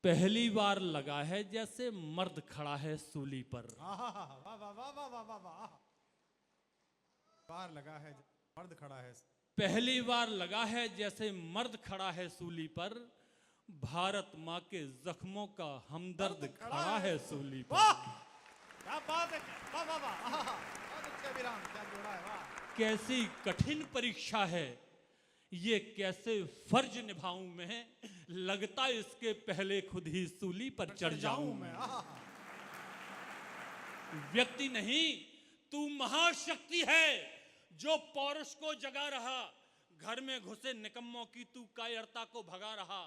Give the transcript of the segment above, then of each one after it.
पहली बार लगा है जैसे मर्द खड़ा है सूली पर। वाह वाह वाह वाह वाह वाह वाह। बार लगा है मर्द खड़ा है। पहली बार लगा है जैसे मर्द खड़ा है सूली पर, भारत माँ के जख्मों का हमदर्द खड़ा है सूली पर। वाह क्या बात है, वाह वाह वाह, बहुत अच्छा विराम, क्या जोड़ा है, वाह। कैसी कठिन परीक्षा है ये, कैसे फर्ज निभाऊं मैं, लगता इसके पहले खुद ही सूली पर चढ़ जाऊं मैं। व्यक्ति नहीं तू महाशक्ति है जो पौरुष को जगा रहा, घर में घुसे निकम्मों की तू कायरता को भगा रहा।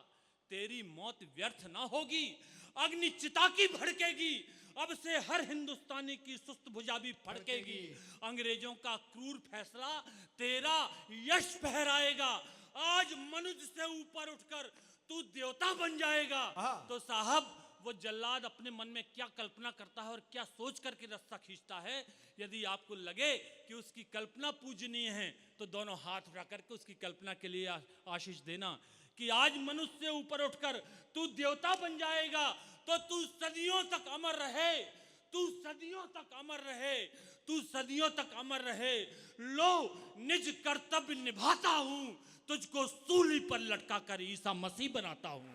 तेरी मौत व्यर्थ ना होगी, अग्नि चिता की भड़केगी, अब से हर हिंदुस्तानी की सुस्त भुजा भी फड़केगी। अंग्रेजों का क्रूर फैसला तेरा यश फहराएगा, आज मनुष्य से ऊपर उठकर तू देवता बन जाएगा। तो साहब वो जल्लाद अपने मन में क्या कल्पना करता है और क्या सोच करके रास्ता खींचता है, यदि आपको लगे कि उसकी कल्पना पूजनीय है तो दोनों हाथ उठा करके उसकी कल्पना के लिए आशीष देना कि आज मनुष्य से ऊपर उठकर तू देवता बन जाएगा, तो तू सदियों तक अमर रहे, तू सदियों तक अमर रहे, तू सदियों तक अमर रहे। लो निज कर्तव्य निभाता हूं, तुझको सूली पर लटका कर ईसा मसीह बनाता हूं।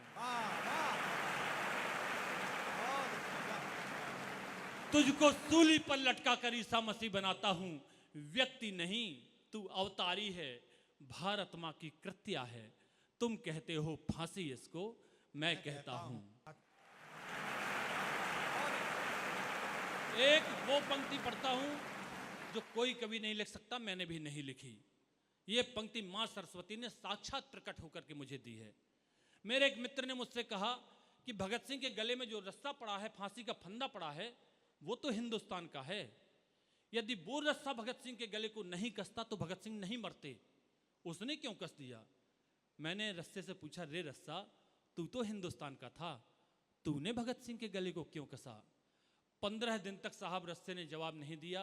तुझको सूली पर लटका कर ईसा मसीह बनाता हूं। व्यक्ति नहीं तू अवतारी है, भारत मां की कृत्या है। तुम कहते हो फांसी इसको, मैं कहता हूं। एक वो पंक्ति पढ़ता हूं जो कोई कवि नहीं लिख सकता, मैंने भी नहीं लिखी। ये पंक्ति मां सरस्वती ने साक्षात प्रकट होकर के मुझे दी है। मेरे एक मित्र ने मुझसे कहा कि भगत सिंह के गले में जो रस्सा पड़ा है, फांसी का फंदा पड़ा है, वो तो हिंदुस्तान का है। यदि वो रस्सा भगत सिंह के गले को नहीं कसता तो भगत सिंह नहीं मरते, उसने क्यों कस दिया? मैंने रस्से से पूछा, रे रस्सा तू तो हिंदुस्तान का था, तूने भगत सिंह के गले को क्यों कसा? 15 दिन तक साहब रस्से ने जवाब नहीं दिया।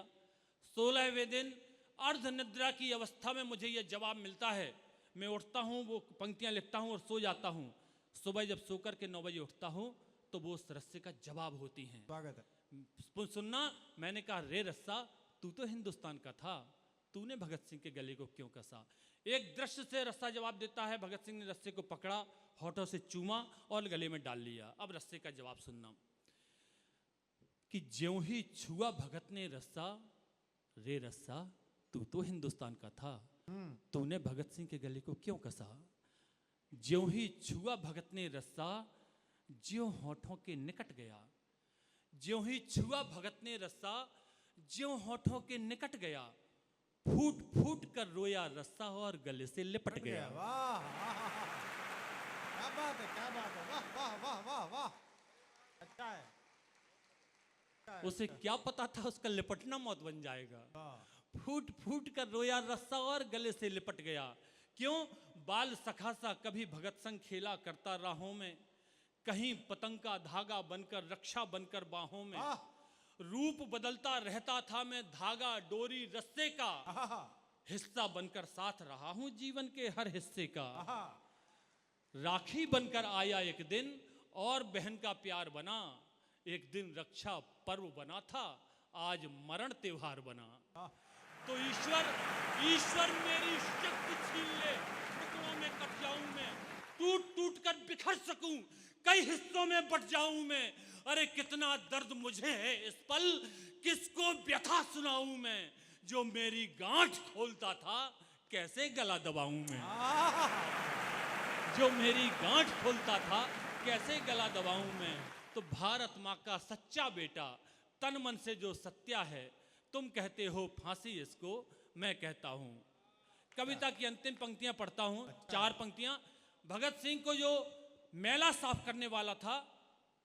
16वें दिन अर्ध निद्रा की अवस्था में मुझे यह जवाब मिलता है। मैं उठता हूँ, वो पंक्तियां लिखता हूँ और सो जाता हूँ। सुबह जब सोकर के 9 बजे उठता हूँ तो वो उस रस्से का जवाब होती हैं। स्वागत है। सुनना, मैंने कहा रे रस्सा तू तो हिंदुस्तान का था, तूने भगत सिंह के गले को क्यों कसा? एक दृश्य से रस्सा जवाब देता है। भगत सिंह ने रस्से को पकड़ा, होठों से चूमा और गले में डाल लिया। अब रस्से का जवाब सुनना कि ज्यों ही छुआ भगत ने रस्सा, रे रस्सा तू तो हिंदुस्तान का था, तूने भगत सिंह के गले को क्यों कसा? ज्यों ही छुआ भगत ने रस्सा, ज्यों होठों के निकट गया। ज्यों ही छुआ भगत ने रस्सा, ज्यों होठों के निकट गया, फूट फूट कर रोया रस्सा और गले से लिपट गया। वाह क्या बात है, क्या बात है, वाह वाह वाह वाह वाह, अच्छा है। उसे क्या पता था उसका लिपटना मौत बन जाएगा। फूट फूट कर रोया रस्सा और गले से लिपट गया। क्यों? बाल सखा सा कभी भगत संग खेला करता राहों में, कहीं पतंग का धागा बनकर रक्षा बनकर बाहों में। रूप बदलता रहता था मैं धागा डोरी रस्से का, हिस्सा बनकर साथ रहा हूं जीवन के हर हिस्से का। राखी बनकर आया एक दिन और बहन का प्यार बना, एक दिन रक्षा पर्व बना था, आज मरण त्योहार बना। तो ईश्वर मेरी शक्ति छीन ले, टुकड़ों में कट जाऊं मैं, टूट टूट कर बिखर सकूं, कई हिस्सों में बट जाऊं मैं। अरे कितना दर्द मुझे है इस पल, किसको व्यथा सुनाऊं मैं। जो मेरी गांठ खोलता था कैसे गला दबाऊं मैं। जो मेरी गांठ खोलता था कैसे गला दबाऊं मैं। तो भारत माँ का सच्चा बेटा तन मन से जो सत्या है, तुम कहते हो फांसी इसको, मैं कहता हूं। कविता की अंतिम पंक्तियां पढ़ता हूं, 4 पंक्तियां। भगत सिंह को जो मैला साफ करने वाला था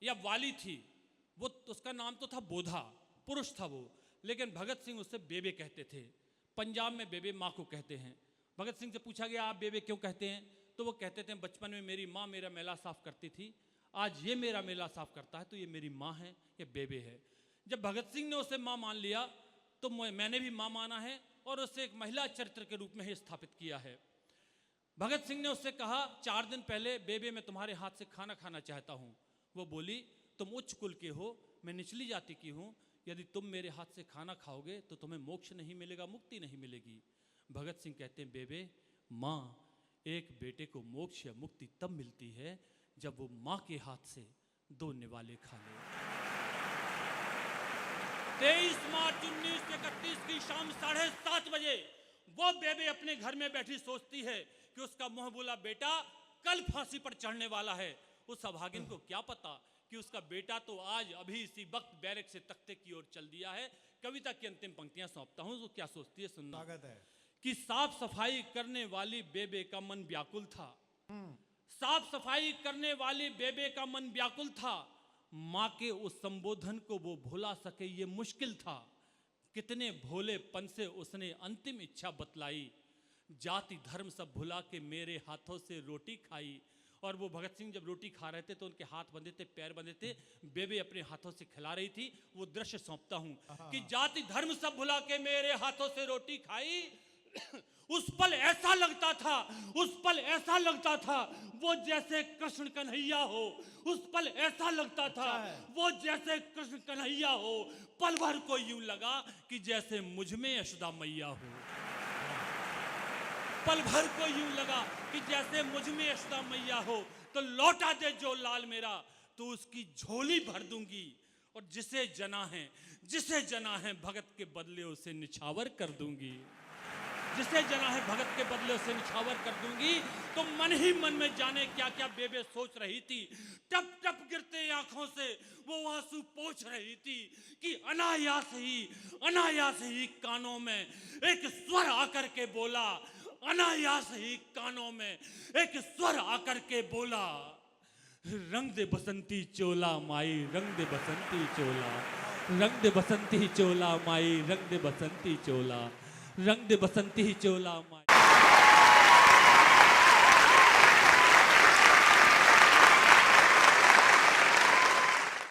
या वाली थी, वो उसका नाम तो था बोधा, पुरुष था वो, लेकिन भगत सिंह उससे बेबे कहते थे। पंजाब में बेबे माँ को कहते हैं। भगत सिंह से पूछा गया आप बेबे क्यों कहते हैं, तो वो कहते थे बचपन में मेरी माँ मेरा मैला साफ करती थी, आज ये मेरा मैला साफ करता है तो ये मेरी माँ है, ये बेबे है। जब भगत सिंह ने उसे माँ मान लिया तो मैंने भी माँ माना है और उसे एक महिला चरित्र के रूप में ही स्थापित किया है। भगत सिंह ने उससे कहा 4 दिन पहले, बेबे मैं तुम्हारे हाथ से खाना खाना चाहता हूँ। वो बोली, तुम उच्च कुल के हो, मैं निचली जाति की हूँ। यदि तुम मेरे हाथ से खाना खाओगे तो तुम्हें मोक्ष नहीं मिलेगा, मुक्ति नहीं मिलेगी। भगत सिंह कहते हैं, बेबे माँ, एक बेटे को मोक्ष या मुक्ति तब मिलती है जब वो माँ के हाथ से 2 निवाले खा ले। 23 मार्च 1931 की शाम 7:30 बजे वो बेबे अपने घर में बैठी सोचती है कि उसका मुंह बोला बेटा कल फांसी पर चढ़ने वाला है। उस अभागिन को क्या पता कि उसका बेटा तो आज अभी इसी वक्त बैरक से तख्ते की ओर चल दिया है। कविता की अंतिम पंक्तियां सौंपता हूं, तो क्या सोचती है सुनना। स्वागत है। कि साफ सफाई करने वाली बेबे का मन व्याकुल था। साफ सफाई करने वाली बेबे का मन व्याकुल था। माँ के उस संबोधन को वो भुला सके ये मुश्किल था। कितने भोलेपन से उसने अंतिम इच्छा बतलाई। जाति धर्म सब भुला के मेरे हाथों से रोटी खाई। और वो भगत सिंह जब रोटी खा रहे थे तो उनके हाथ बंधे थे, पैर बंधे थे, बेबे अपने हाथों से खिला रही थी। वो दृश्य सौंपता हूं कि जाति धर्म सब भुला के मेरे हाथों से रोटी खाई। उस पल ऐसा लगता था, उस पल ऐसा लगता था वो जैसे कृष्ण कन्हैया हो। उस पल ऐसा लगता था वो जैसे कृष्ण कन्हैया हो। पल भर को यूं लगा कि जैसे मुझ में यशोदा मैया हो। पल भर को यूं लगा कि जैसे मुझ में यशोदा मैया हो। तो लौटा दे जो लाल मेरा, तो उसकी झोली भर दूंगी। और जिसे जना है भगत के बदले उसे निछावर कर दूंगी। जिसे जना है भगत के बदले उसे निछावर कर दूंगी। तो मन ही मन में जाने क्या क्या बेबे सोच रही थी। टप टप गिरते आंखों से वो आंसू पोंछ रही थी कि अनायास ही कानों में एक स्वर आकर के बोला। अनायास ही कानों में एक स्वर आकर के बोला, रंग दे बसंती चोला माई, रंग दे बसंती चोला, रंग दे बसंती चोला माई, रंग दे बसंती चोला, रंग दे बसंती चोला माई।